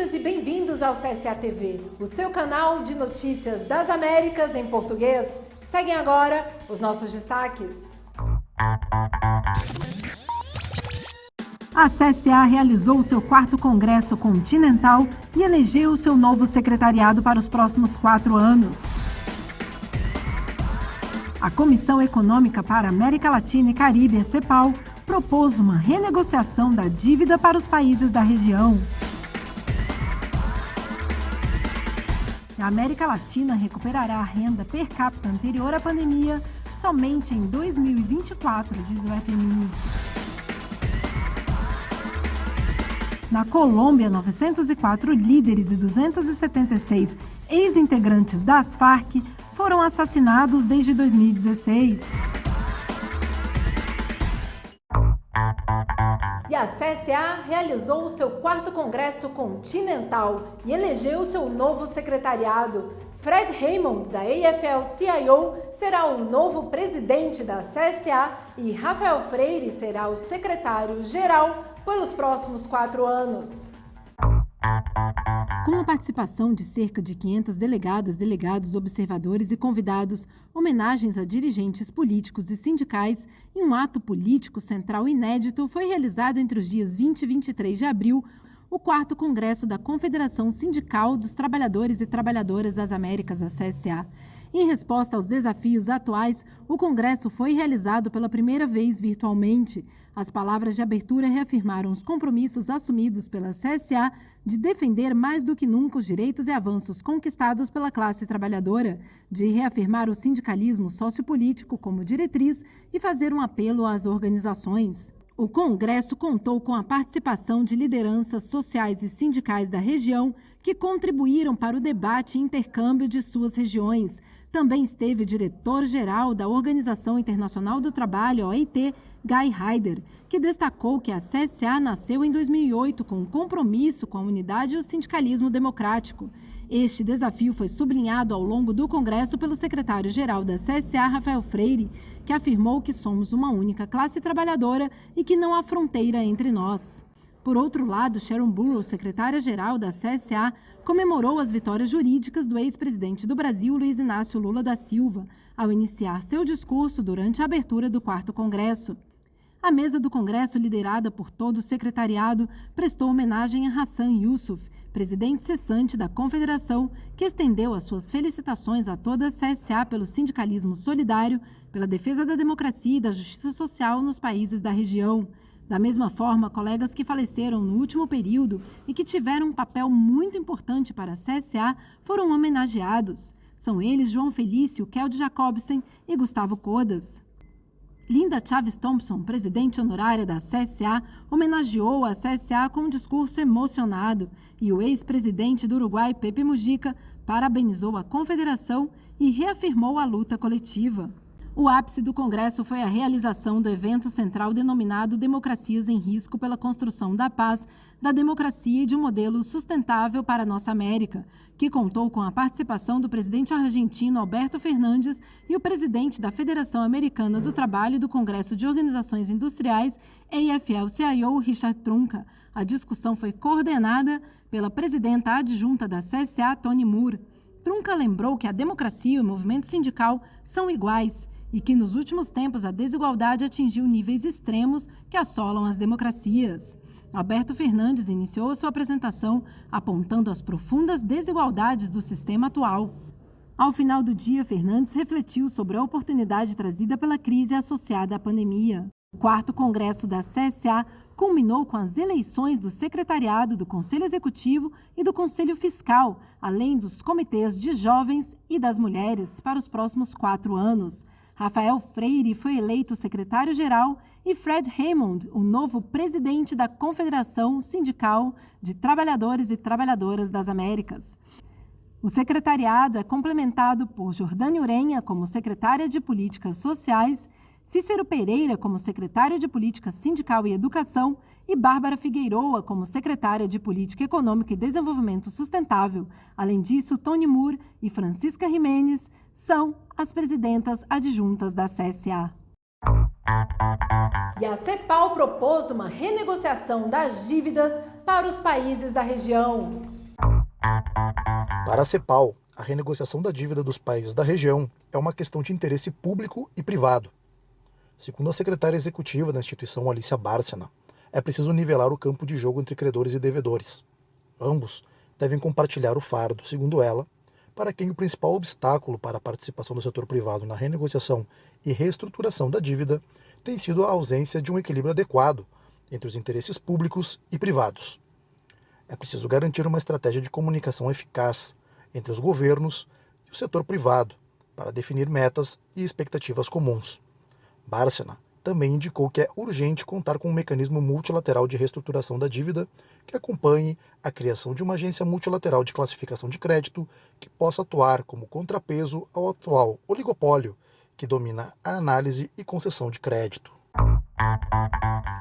Bem-vindas e bem-vindos ao CSA TV, o seu canal de notícias das Américas em português. Seguem agora os nossos destaques. A CSA realizou seu 4º Congresso Continental e elegeu seu novo secretariado para os próximos 4 anos. A Comissão Econômica para a América Latina e Caribe, a CEPAL, propôs uma renegociação da dívida para os países da região. A América Latina recuperará a renda per capita anterior à pandemia somente em 2024, diz o FMI. Na Colômbia, 904 líderes e 276 ex-integrantes das Farc foram assassinados desde 2016. E a CSA realizou o seu 4º Congresso Continental e elegeu seu novo secretariado. Fred Hammond, da AFL-CIO, será o novo presidente da CSA e Rafael Freire será o secretário-geral pelos próximos 4 anos. Com a participação de cerca de 500 delegadas, delegados, observadores e convidados, homenagens a dirigentes políticos e sindicais e um ato político central inédito, foi realizado entre os dias 20 e 23 de abril o 4º Congresso da Confederação Sindical dos Trabalhadores e Trabalhadoras das Américas, a CSA. Em resposta aos desafios atuais, o Congresso foi realizado pela primeira vez virtualmente. As palavras de abertura reafirmaram os compromissos assumidos pela CSA de defender mais do que nunca os direitos e avanços conquistados pela classe trabalhadora, de reafirmar o sindicalismo sociopolítico como diretriz e fazer um apelo às organizações. O Congresso contou com a participação de lideranças sociais e sindicais da região que contribuíram para o debate e intercâmbio de suas regiões. Também esteve o diretor-geral da Organização Internacional do Trabalho, OIT, Guy Ryder, que destacou que a CSA nasceu em 2008 com um compromisso com a unidade e o sindicalismo democrático. Este desafio foi sublinhado ao longo do Congresso pelo secretário-geral da CSA, Rafael Freire, que afirmou que somos uma única classe trabalhadora e que não há fronteira entre nós. Por outro lado, Sharon Burrows, secretária-geral da CSA, comemorou as vitórias jurídicas do ex-presidente do Brasil, Luiz Inácio Lula da Silva, ao iniciar seu discurso durante a abertura do 4º Congresso. A mesa do Congresso, liderada por todo o secretariado, prestou homenagem a Hassan Yusuf, presidente cessante da Confederação, que estendeu as suas felicitações a toda a CSA pelo sindicalismo solidário, pela defesa da democracia e da justiça social nos países da região. Da mesma forma, colegas que faleceram no último período e que tiveram um papel muito importante para a CSA foram homenageados. São eles João Felício, Keld Jacobsen e Gustavo Codas. Linda Chaves Thompson, presidente honorária da CSA, homenageou a CSA com um discurso emocionado e o ex-presidente do Uruguai, Pepe Mujica, parabenizou a Confederação e reafirmou a luta coletiva. O ápice do Congresso foi a realização do evento central denominado Democracias em Risco pela Construção da Paz, da Democracia e de um Modelo Sustentável para a Nossa América, que contou com a participação do presidente argentino Alberto Fernandes e o presidente da Federação Americana do Trabalho e do Congresso de Organizações Industriais, AFL-CIO, Richard Trunca. A discussão foi coordenada pela presidenta adjunta da CSA, Toni Moore. Trunca lembrou que a democracia e o movimento sindical são iguais e que, nos últimos tempos, a desigualdade atingiu níveis extremos que assolam as democracias. Alberto Fernandes iniciou a sua apresentação apontando as profundas desigualdades do sistema atual. Ao final do dia, Fernandes refletiu sobre a oportunidade trazida pela crise associada à pandemia. O 4º Congresso da CSA culminou com as eleições do Secretariado, do Conselho Executivo e do Conselho Fiscal, além dos comitês de jovens e das mulheres para os próximos 4 anos. Rafael Freire foi eleito secretário-geral e Fred Hammond, o novo presidente da Confederação Sindical de Trabalhadores e Trabalhadoras das Américas. O secretariado é complementado por Jordânia Urenha como secretária de Políticas Sociais, Cícero Pereira como secretário de Política Sindical e Educação e Bárbara Figueiroa como secretária de Política Econômica e Desenvolvimento Sustentável. Além disso, Toni Moore e Francisca Jimenez são as presidentas adjuntas da CSA. E a CEPAL propôs uma renegociação das dívidas para os países da região. Para a CEPAL, a renegociação da dívida dos países da região é uma questão de interesse público e privado. Segundo a secretária executiva da instituição, Alicia Bárcena, é preciso nivelar o campo de jogo entre credores e devedores. Ambos devem compartilhar o fardo, segundo ela, para quem o principal obstáculo para a participação do setor privado na renegociação e reestruturação da dívida tem sido a ausência de um equilíbrio adequado entre os interesses públicos e privados. É preciso garantir uma estratégia de comunicação eficaz entre os governos e o setor privado para definir metas e expectativas comuns. Bárcena também indicou que é urgente contar com um mecanismo multilateral de reestruturação da dívida que acompanhe a criação de uma agência multilateral de classificação de crédito que possa atuar como contrapeso ao atual oligopólio que domina a análise e concessão de crédito.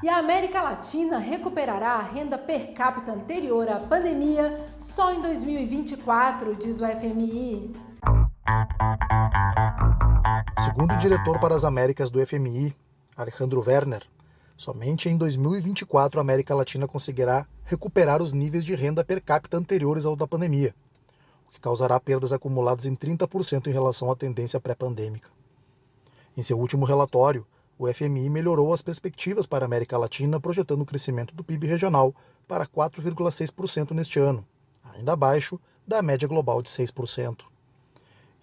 E a América Latina recuperará a renda per capita anterior à pandemia só em 2024, diz o FMI. Segundo o diretor para as Américas do FMI, Alejandro Werner, somente em 2024 a América Latina conseguirá recuperar os níveis de renda per capita anteriores ao da pandemia, o que causará perdas acumuladas em 30% em relação à tendência pré-pandêmica. Em seu último relatório, o FMI melhorou as perspectivas para a América Latina, projetando o crescimento do PIB regional para 4,6% neste ano, ainda abaixo da média global de 6%.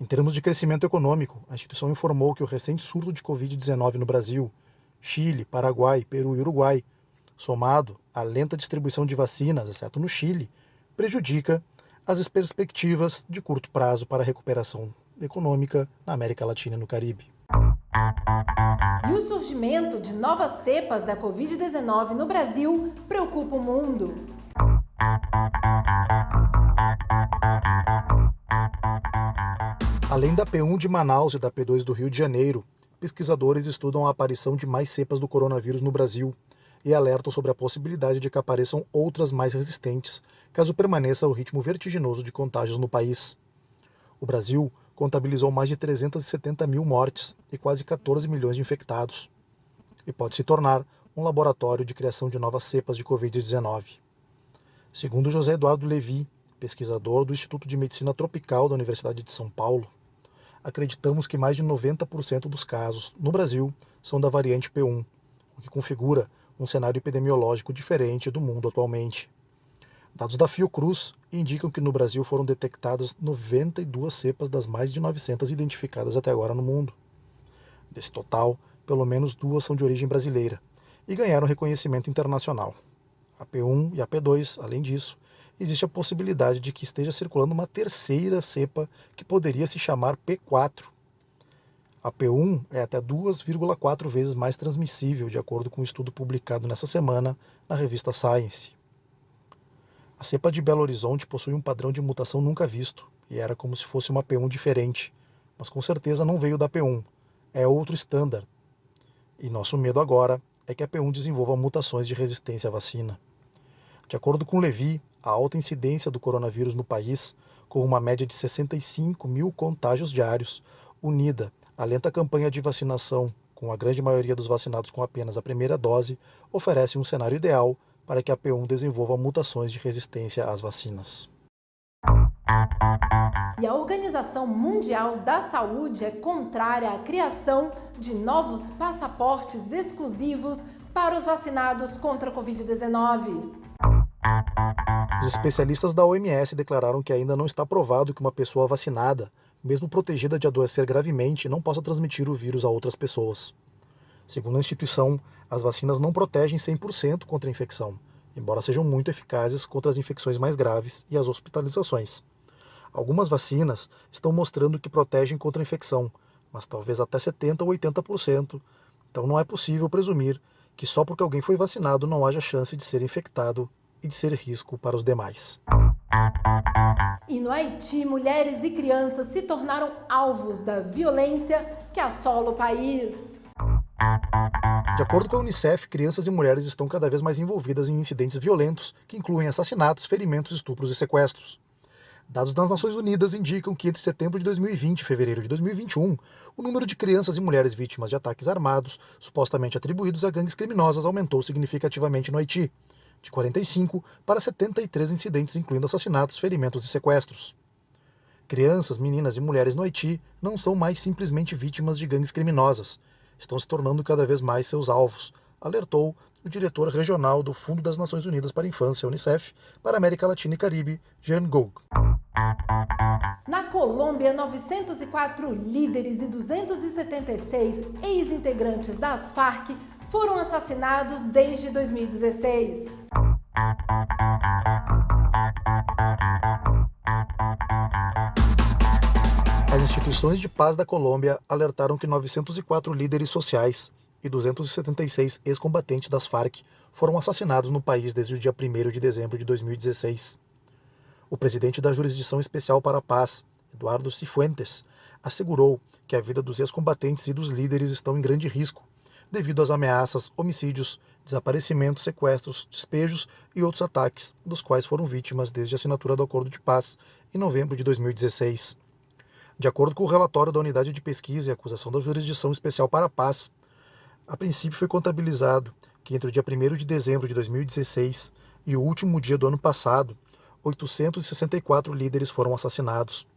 Em termos de crescimento econômico, a instituição informou que o recente surto de Covid-19 no Brasil, Chile, Paraguai, Peru e Uruguai, somado à lenta distribuição de vacinas, exceto no Chile, prejudica as perspectivas de curto prazo para a recuperação econômica na América Latina e no Caribe. E o surgimento de novas cepas da Covid-19 no Brasil preocupa o mundo. Além da P1 de Manaus e da P2 do Rio de Janeiro, pesquisadores estudam a aparição de mais cepas do coronavírus no Brasil e alertam sobre a possibilidade de que apareçam outras mais resistentes, caso permaneça o ritmo vertiginoso de contágios no país. O Brasil contabilizou mais de 370 mil mortes e quase 14 milhões de infectados, e pode se tornar um laboratório de criação de novas cepas de Covid-19. Segundo José Eduardo Levi, pesquisador do Instituto de Medicina Tropical da Universidade de São Paulo, acreditamos que mais de 90% dos casos no Brasil são da variante P1, o que configura um cenário epidemiológico diferente do mundo atualmente. Dados da Fiocruz indicam que no Brasil foram detectadas 92 cepas das mais de 900 identificadas até agora no mundo. Desse total, pelo menos 2 são de origem brasileira e ganharam reconhecimento internacional. A P1 e a P2, além disso, existe a possibilidade de que esteja circulando uma terceira cepa que poderia se chamar P4. A P1 é até 2,4 vezes mais transmissível, de acordo com um estudo publicado nessa semana na revista Science. A cepa de Belo Horizonte possui um padrão de mutação nunca visto, e era como se fosse uma P1 diferente, mas com certeza não veio da P1, é outro standard. E nosso medo agora é que a P1 desenvolva mutações de resistência à vacina. De acordo com Levi, a alta incidência do coronavírus no país, com uma média de 65 mil contágios diários, unida à lenta campanha de vacinação, com a grande maioria dos vacinados com apenas a primeira dose, oferece um cenário ideal para que a P1 desenvolva mutações de resistência às vacinas. E a Organização Mundial da Saúde é contrária à criação de novos passaportes exclusivos para os vacinados contra a Covid-19. Os especialistas da OMS declararam que ainda não está provado que uma pessoa vacinada, mesmo protegida de adoecer gravemente, não possa transmitir o vírus a outras pessoas. Segundo a instituição, as vacinas não protegem 100% contra a infecção, embora sejam muito eficazes contra as infecções mais graves e as hospitalizações. Algumas vacinas estão mostrando que protegem contra a infecção, mas talvez até 70% ou 80%, então não é possível presumir que só porque alguém foi vacinado não haja chance de ser infectado e de ser risco para os demais. E no Haiti, mulheres e crianças se tornaram alvos da violência que assola o país. De acordo com a Unicef, crianças e mulheres estão cada vez mais envolvidas em incidentes violentos que incluem assassinatos, ferimentos, estupros e sequestros. Dados das Nações Unidas indicam que entre setembro de 2020 e fevereiro de 2021, o número de crianças e mulheres vítimas de ataques armados, supostamente atribuídos a gangues criminosas, aumentou significativamente no Haiti, de 45 para 73 incidentes, incluindo assassinatos, ferimentos e sequestros. Crianças, meninas e mulheres no Haiti não são mais simplesmente vítimas de gangues criminosas, estão se tornando cada vez mais seus alvos, alertou o diretor regional do Fundo das Nações Unidas para a Infância, UNICEF, para a América Latina e Caribe, Jean Goug. Na Colômbia, 904 líderes e 276 ex-integrantes das Farc foram assassinados desde 2016. As instituições de paz da Colômbia alertaram que 904 líderes sociais e 276 ex-combatentes das Farc foram assassinados no país desde o dia 1º de dezembro de 2016. O presidente da Jurisdição Especial para a Paz, Eduardo Cifuentes, assegurou que a vida dos ex-combatentes e dos líderes estão em grande risco, devido às ameaças, homicídios, desaparecimentos, sequestros, despejos e outros ataques, dos quais foram vítimas desde a assinatura do Acordo de Paz em novembro de 2016. De acordo com o relatório da Unidade de Pesquisa e Acusação da Jurisdição Especial para a Paz, a princípio foi contabilizado que entre o dia 1º de dezembro de 2016 e o último dia do ano passado, 864 líderes foram assassinados,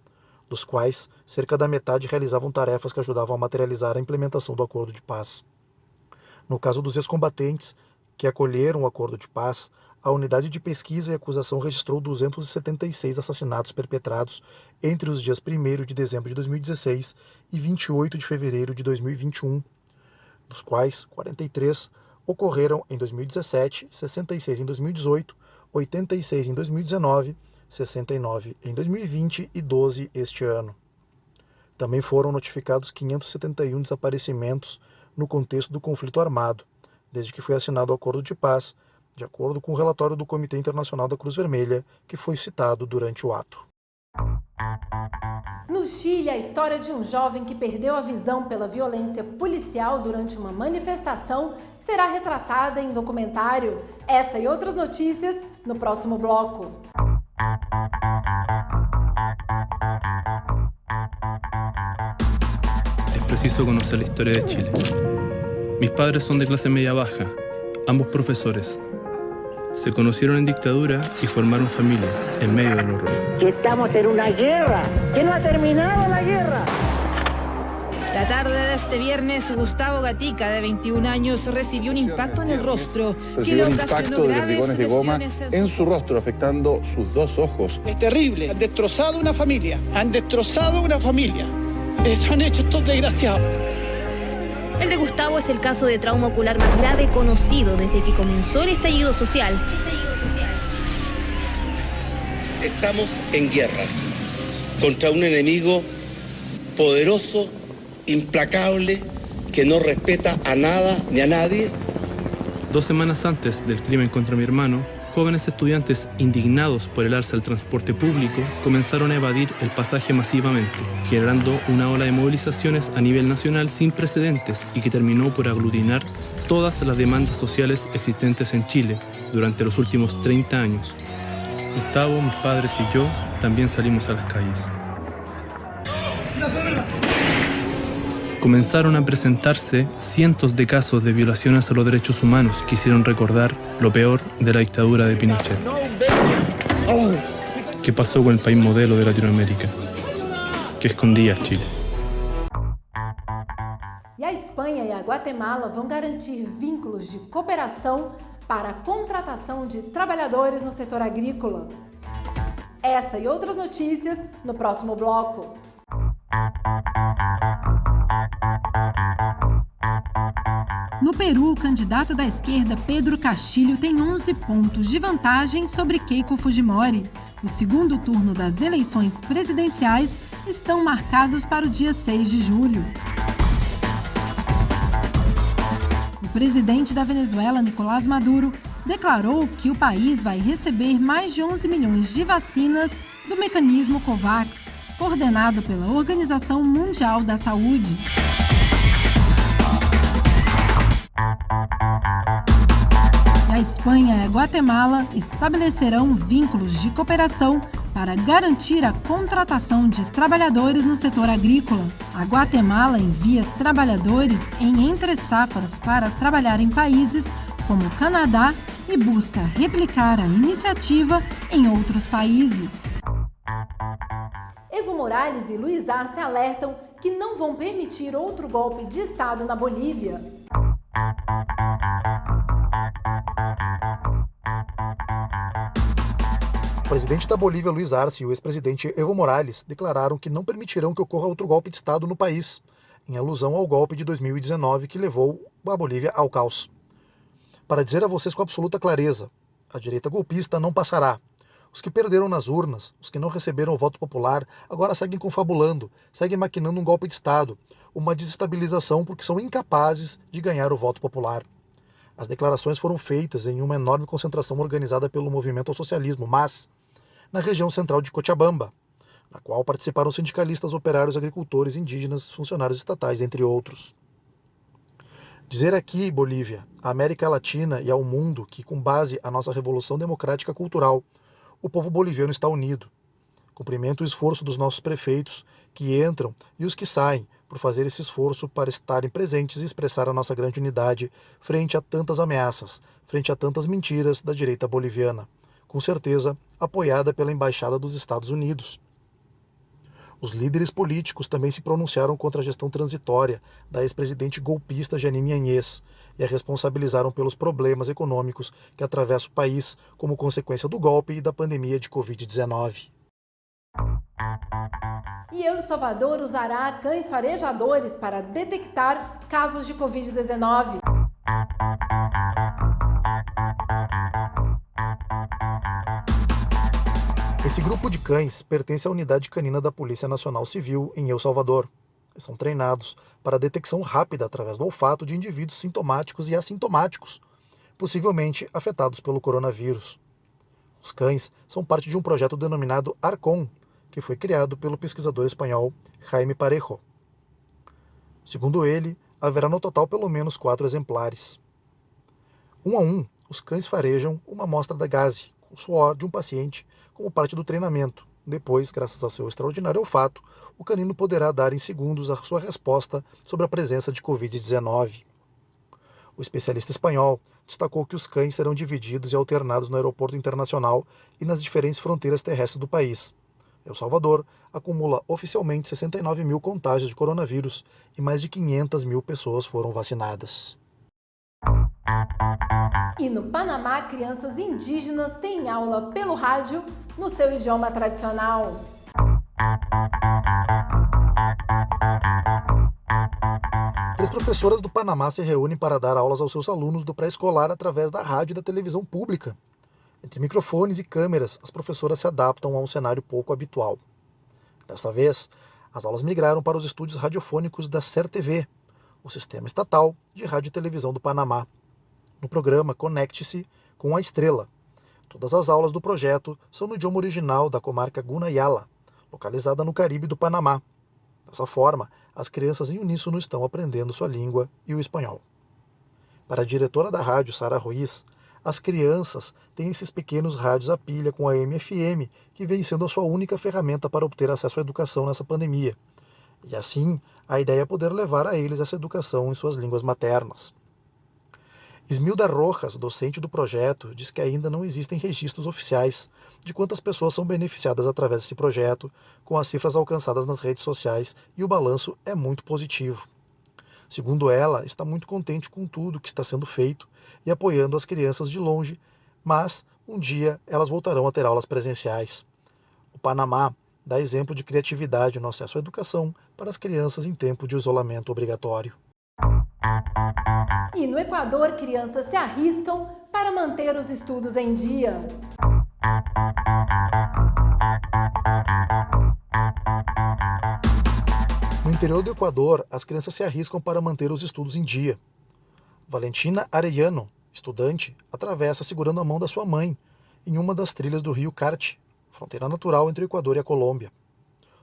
dos quais cerca da metade realizavam tarefas que ajudavam a materializar a implementação do Acordo de Paz. No caso dos ex-combatentes que acolheram o Acordo de Paz, a Unidade de Pesquisa e Acusação registrou 276 assassinatos perpetrados entre os dias 1º de dezembro de 2016 e 28 de fevereiro de 2021, dos quais 43 ocorreram em 2017, 66 em 2018, 86 em 2019, 69 em 2020 e 12 este ano. Também foram notificados 571 desaparecimentos no contexto do conflito armado, desde que foi assinado o Acordo de Paz, de acordo com o relatório do Comitê Internacional da Cruz Vermelha, que foi citado durante o ato. No Chile, a história de um jovem que perdeu a visão pela violência policial durante uma manifestação será retratada em documentário. Essa e outras notícias no próximo bloco. Es preciso conocer la historia de Chile. Mis padres son de clase media baja, ambos profesores. Se conocieron en dictadura y formaron familia en medio del horror. Que estamos en una guerra, que no ha terminado la guerra. La tarde de este viernes, Gustavo Gatica, de 21 años, recibió un impacto en el rostro. Recibió un impacto de vertigones de goma en su rostro, afectando sus dos ojos. Es terrible, han destrozado una familia, Eso han hecho estos desgraciados. El de Gustavo es el caso de trauma ocular más grave conocido desde que comenzó el estallido social. Estamos en guerra contra un enemigo poderoso, implacable, que no respeta a nada ni a nadie. 2 semanas antes del crimen contra mi hermano, jóvenes estudiantes indignados por el alza del transporte público comenzaron a evadir el pasaje masivamente, generando una ola de movilizaciones a nivel nacional sin precedentes y que terminó por aglutinar todas las demandas sociales existentes en Chile durante los últimos 30 años. Gustavo, mis padres y yo también salimos a las calles. Comenzaron a presentarse cientos de casos de violaciones a los derechos humanos que hicieron recordar lo peor de la dictadura de Pinochet. ¿Qué pasó con el país modelo de Latinoamérica? Que escondía a Chile. E a Espanha e a Guatemala vão garantir vínculos de cooperação para a contratação de trabalhadores no setor agrícola. Essa e outras notícias no próximo bloco. No Peru, o candidato da esquerda Pedro Castillo tem 11 pontos de vantagem sobre Keiko Fujimori. O segundo turno das eleições presidenciais estão marcados para o dia 6 de julho. O presidente da Venezuela, Nicolás Maduro, declarou que o país vai receber mais de 11 milhões de vacinas do mecanismo COVAX, coordenado pela Organização Mundial da Saúde. A Espanha e a Guatemala estabelecerão vínculos de cooperação para garantir a contratação de trabalhadores no setor agrícola. A Guatemala envia trabalhadores em entre-safras para trabalhar em países como Canadá, e busca replicar a iniciativa em outros países. Evo Morales e Luiz Arce alertam que não vão permitir outro golpe de Estado na Bolívia. O presidente da Bolívia, Luiz Arce, e o ex-presidente Evo Morales declararam que não permitirão que ocorra outro golpe de Estado no país, em alusão ao golpe de 2019 que levou a Bolívia ao caos. Para dizer a vocês com absoluta clareza, a direita golpista não passará. Os que perderam nas urnas, os que não receberam o voto popular, agora seguem confabulando, seguem maquinando um golpe de Estado, uma desestabilização porque são incapazes de ganhar o voto popular. As declarações foram feitas em uma enorme concentração organizada pelo Movimento ao Socialismo, MAS, na região central de Cochabamba, na qual participaram sindicalistas, operários, agricultores, indígenas, funcionários estatais, entre outros. Dizer aqui, Bolívia, à América Latina e ao mundo que, com base na nossa Revolução Democrática Cultural, o povo boliviano está unido. Cumprimento o esforço dos nossos prefeitos, que entram, e os que saem, por fazer esse esforço para estarem presentes e expressar a nossa grande unidade frente a tantas ameaças, frente a tantas mentiras da direita boliviana, com certeza apoiada pela Embaixada dos Estados Unidos. Os líderes políticos também se pronunciaram contra a gestão transitória da ex-presidente golpista Jeanine Áñez e a responsabilizaram pelos problemas econômicos que atravessa o país como consequência do golpe e da pandemia de Covid-19. E El Salvador usará cães farejadores para detectar casos de Covid-19. Esse grupo de cães pertence à unidade canina da Polícia Nacional Civil em El Salvador. Eles são treinados para a detecção rápida através do olfato de indivíduos sintomáticos e assintomáticos, possivelmente afetados pelo coronavírus. Os cães são parte de um projeto denominado ARCON, que foi criado pelo pesquisador espanhol Jaime Parejo. Segundo ele, haverá no total pelo menos 4 exemplares. Um a um, os cães farejam uma amostra da gaze, com o suor de um paciente, como parte do treinamento. Depois, graças ao seu extraordinário olfato, o canino poderá dar em segundos a sua resposta sobre a presença de Covid-19. O especialista espanhol destacou que os cães serão divididos e alternados no aeroporto internacional e nas diferentes fronteiras terrestres do país. El Salvador acumula oficialmente 69 mil contágios de coronavírus e mais de 500 mil pessoas foram vacinadas. E no Panamá, crianças indígenas têm aula pelo rádio no seu idioma tradicional. Três professoras do Panamá se reúnem para dar aulas aos seus alunos do pré-escolar através da rádio e da televisão pública. Entre microfones e câmeras, as professoras se adaptam a um cenário pouco habitual. Dessa vez, as aulas migraram para os estúdios radiofônicos da SER-TV, o sistema estatal de rádio e televisão do Panamá. No programa Conecte-se com a Estrela. Todas as aulas do projeto são no idioma original da comarca Gunayala, localizada no Caribe do Panamá. Dessa forma, as crianças em uníssono estão aprendendo sua língua e o espanhol. Para a diretora da rádio, Sara Ruiz, as crianças têm esses pequenos rádios a pilha com AM/FM, que vem sendo a sua única ferramenta para obter acesso à educação nessa pandemia. E assim, a ideia é poder levar a eles essa educação em suas línguas maternas. Ismilda Rojas, docente do projeto, diz que ainda não existem registros oficiais de quantas pessoas são beneficiadas através desse projeto, com as cifras alcançadas nas redes sociais, e o balanço é muito positivo. Segundo ela, está muito contente com tudo que está sendo feito e apoiando as crianças de longe, mas um dia elas voltarão a ter aulas presenciais. O Panamá dá exemplo de criatividade no acesso à educação para as crianças em tempo de isolamento obrigatório. E no Equador, crianças se arriscam para manter os estudos em dia. No interior do Equador, as crianças se arriscam para manter os estudos em dia. Valentina Arellano, estudante, atravessa segurando a mão da sua mãe em uma das trilhas do rio Carchi, fronteira natural entre o Equador e a Colômbia.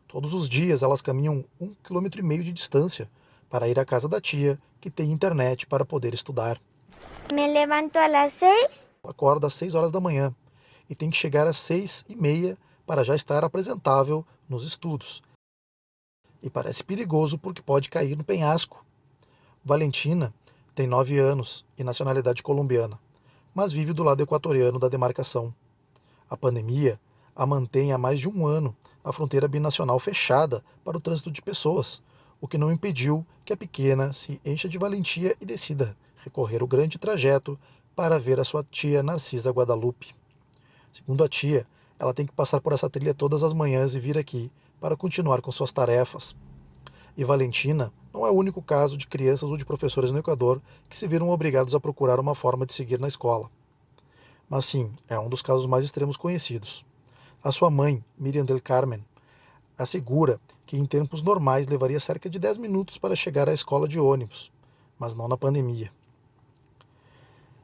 Todos os dias elas caminham 1,5 km de distância para ir à casa da tia, que tem internet para poder estudar. Me levanto às 6. Acorda às 6 horas da manhã e tem que chegar às 6:30 para já estar apresentável nos estudos. E parece perigoso porque pode cair no penhasco. Valentina tem 9 anos e nacionalidade colombiana. mas vive do lado equatoriano da demarcação. A pandemia a mantém há mais de um ano a fronteira binacional fechada para o trânsito de pessoas, o que não impediu que a pequena se encha de valentia e decida recorrer o grande trajeto para ver a sua tia Narcisa Guadalupe. Segundo a tia, ela tem que passar por essa trilha todas as manhãs e vir aqui para continuar com suas tarefas. E Valentina não é o único caso de crianças ou de professores no Equador que se viram obrigados a procurar uma forma de seguir na escola. Mas sim, é um dos casos mais extremos conhecidos. A sua mãe, Miriam del Carmen, assegura que em tempos normais levaria cerca de 10 minutos para chegar à escola de ônibus, mas não na pandemia.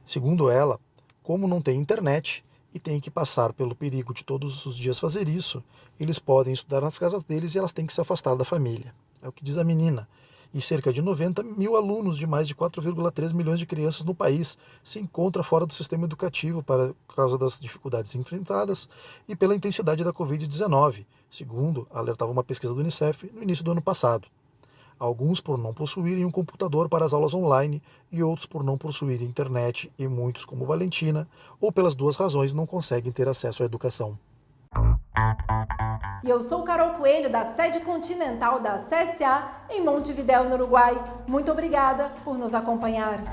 Segundo ela, como não tem internet e tem que passar pelo perigo de todos os dias fazer isso, eles podem estudar nas casas deles e elas têm que se afastar da família. É o que diz a menina. E cerca de 90 mil alunos de mais de 4,3 milhões de crianças no país se encontram fora do sistema educativo por causa das dificuldades enfrentadas e pela intensidade da Covid-19, segundo alertava uma pesquisa do Unicef no início do ano passado. Alguns por não possuírem um computador para as aulas online e outros por não possuírem internet e muitos, como Valentina, ou pelas duas razões não conseguem ter acesso à educação. E eu sou Carol Coelho, da sede continental da CSA em Montevidéu, no Uruguai. Muito obrigada por nos acompanhar.